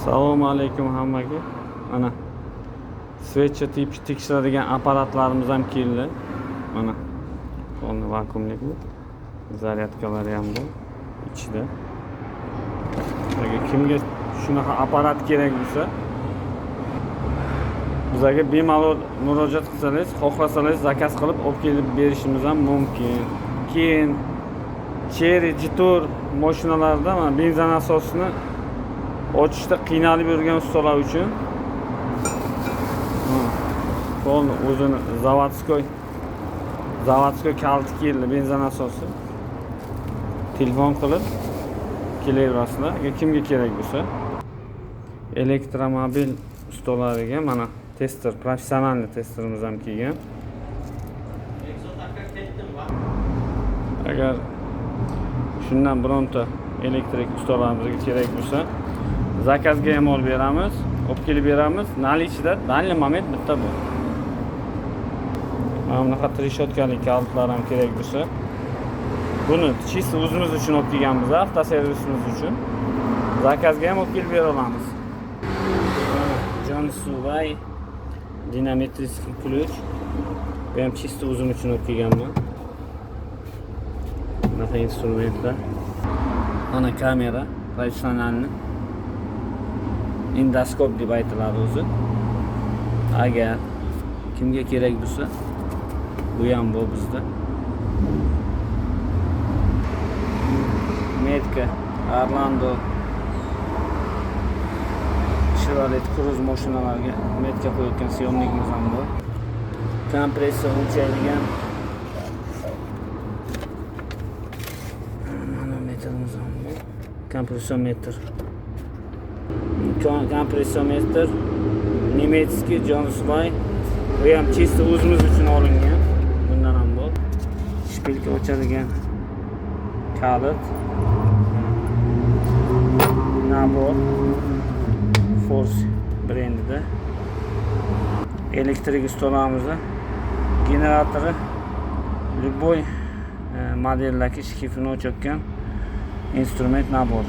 Assalomu alaykum hammaga. Mana svechcha tekshiradigan apparatlarimiz ham keldi. Mana qo'lni vakuumlik bu. Zaryadkalari ham bor ichida. Agar kimga shunaqa apparat kerak bo'lsa, bizga bemalol murojaat qilsangiz, xohlasangiz zakaz qilib olib kelib berishimiz ham mumkin. Keyin Cherry Jitor mashinalarida mana benzin asosini ochishda qiynalib yurgan ustalar uchun qo'lni o'zini zavodskoy kaliti keldi, benzin asosi. Telefon qilib kelaverasizlar. Agar kimga kerak bo'lsa, elektromobil ustalariga mana tester, professional testerimiz ham kelgan. Agar shundan bironta elektrik ustalarimizga kerak bo'lsa, zakazga ham olib beramiz, olib kelib beramiz. Nalichida данный moment bitta bu. Mana bunaqa trishotkali kalitlar ham kerak bo'lsa, buni chisi o'zimiz uchun olib kelganmiz, avtoservisimiz uchun. Zakazga ham olib kelib bera olamiz. Johnson dinamitskiy ключ. Bu ham chisi o'zim uchun olib kelganman. Bunaqa instrumentlar. Mana kamera, professionalni endoskop deb aytiladi o'zi. Agar kimga kerak bo'lsa, bu ham bor bizda. Metka, Orlando, Chevrolet Cruze mashinalarga metka qo'yayotgan syomnikimiz ham bor. Kompressor o'lchaydigan manometrimiz ham bor. Kompressometr. Kompressometr Nemetskiy Johnson. Bu ham chisi o'zimiz uchun olingan. Bundan ham bor. Shpilka ochadigan kalit. Nabor Force brendida. Elektrik ustolamizda generatori любой modeldagi shifrini ochayotgan instrument nabor.